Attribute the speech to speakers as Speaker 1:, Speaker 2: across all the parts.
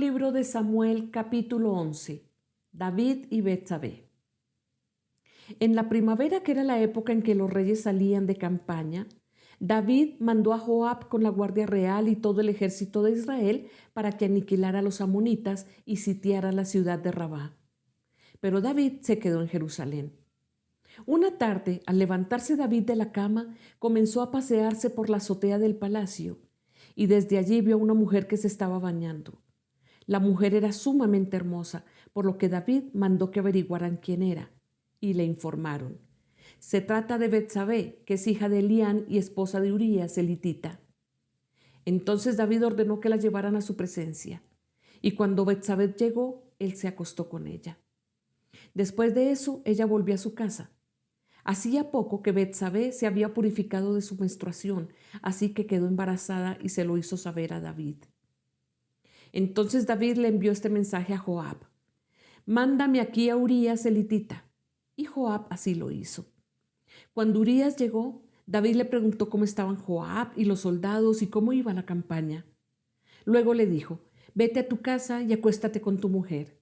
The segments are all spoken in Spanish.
Speaker 1: libro de Samuel, capítulo 11. David y Betsabé. En la primavera, que era la época en que los reyes salían de campaña, David mandó a Joab con la guardia real y todo el ejército de Israel para que aniquilara a los amonitas y sitiara la ciudad de Rabá. Pero David se quedó en Jerusalén. Una tarde, al levantarse David de la cama, comenzó a pasearse por la azotea del palacio, y desde allí vio a una mujer que se estaba bañando. La mujer era sumamente hermosa, por lo que David mandó que averiguaran quién era, y le informaron: se trata de Betsabé, que es hija de Elián y esposa de Urías, el hitita. Entonces David ordenó que la llevaran a su presencia, y cuando Betsabé llegó, él se acostó con ella. Después de eso, ella volvió a su casa. Hacía poco que Betsabé se había purificado de su menstruación, así que quedó embarazada y se lo hizo saber a David. Entonces David le envió este mensaje a Joab: mándame aquí a Urías el hitita. Y Joab así lo hizo. Cuando Urías llegó, David le preguntó cómo estaban Joab y los soldados y cómo iba la campaña. Luego le dijo: vete a tu casa y acuéstate con tu mujer.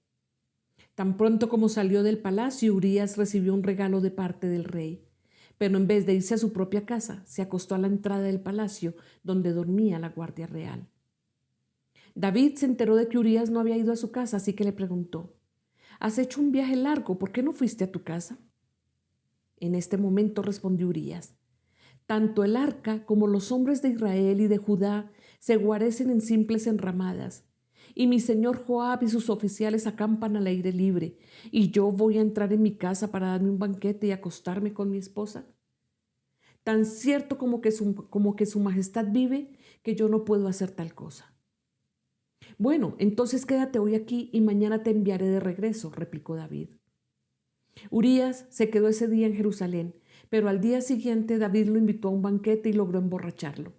Speaker 1: Tan pronto como salió del palacio, Urías recibió un regalo de parte del rey, pero en vez de irse a su propia casa, se acostó a la entrada del palacio donde dormía la guardia real. David se enteró de que Urías no había ido a su casa, así que le preguntó: ¿has hecho un viaje largo? ¿Por qué no fuiste a tu casa? En este momento respondió Urías: tanto el arca como los hombres de Israel y de Judá se guarecen en simples enramadas, y mi señor Joab y sus oficiales acampan al aire libre, y yo voy a entrar en mi casa para darme un banquete y acostarme con mi esposa. Tan cierto como que su majestad vive, que yo no puedo hacer tal cosa. Bueno, entonces quédate hoy aquí y mañana te enviaré de regreso, replicó David. Urías se quedó ese día en Jerusalén, pero al día siguiente David lo invitó a un banquete y logró emborracharlo.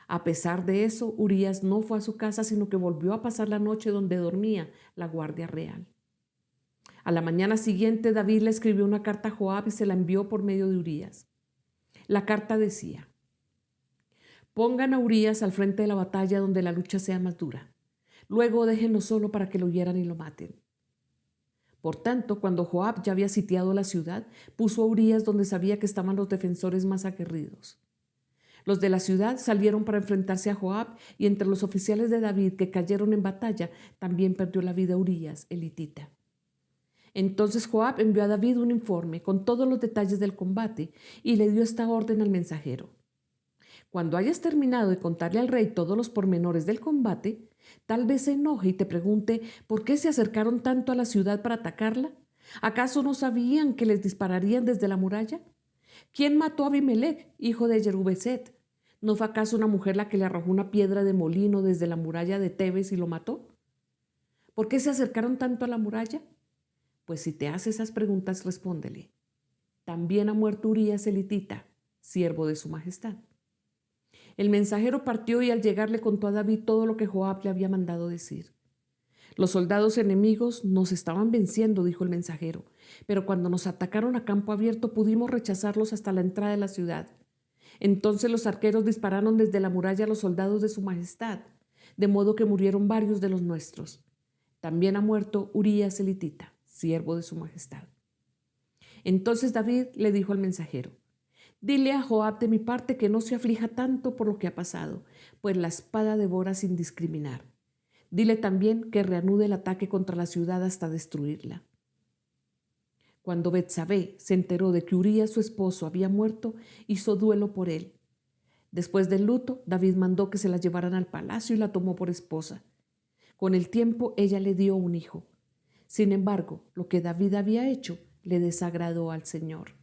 Speaker 1: A pesar de eso, Urías no fue a su casa, sino que volvió a pasar la noche donde dormía la guardia real. A la mañana siguiente, David le escribió una carta a Joab y se la envió por medio de Urías. La carta decía: pongan a Urías al frente de la batalla donde la lucha sea más dura. Luego déjenlo solo para que lo hieran y lo maten. Por tanto, cuando Joab ya había sitiado la ciudad, puso a Urías donde sabía que estaban los defensores más aguerridos. Los de la ciudad salieron para enfrentarse a Joab, y entre los oficiales de David que cayeron en batalla, también perdió la vida Urías, el hitita. Entonces Joab envió a David un informe con todos los detalles del combate y le dio esta orden al mensajero: cuando hayas terminado de contarle al rey todos los pormenores del combate, tal vez se enoje y te pregunte por qué se acercaron tanto a la ciudad para atacarla. ¿Acaso no sabían que les dispararían desde la muralla? ¿Quién mató a Abimelech, hijo de Jerubeset? ¿No fue acaso una mujer la que le arrojó una piedra de molino desde la muralla de Tebes y lo mató? ¿Por qué se acercaron tanto a la muralla? Pues si te hace esas preguntas, respóndele: también ha muerto Urías el hitita, siervo de su majestad. El mensajero partió y al llegar le contó a David todo lo que Joab le había mandado decir. Los soldados enemigos nos estaban venciendo, dijo el mensajero, pero cuando nos atacaron a campo abierto pudimos rechazarlos hasta la entrada de la ciudad. Entonces los arqueros dispararon desde la muralla a los soldados de su majestad, de modo que murieron varios de los nuestros. También ha muerto Urías el hitita, siervo de su majestad. Entonces David le dijo al mensajero: dile a Joab de mi parte que no se aflija tanto por lo que ha pasado, pues la espada devora sin discriminar. Dile también que reanude el ataque contra la ciudad hasta destruirla. Cuando Betsabé se enteró de que Urías, su esposo, había muerto, hizo duelo por él. Después del luto, David mandó que se la llevaran al palacio y la tomó por esposa. Con el tiempo, ella le dio un hijo. Sin embargo, lo que David había hecho le desagradó al Señor.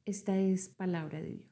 Speaker 1: Esta es palabra de Dios.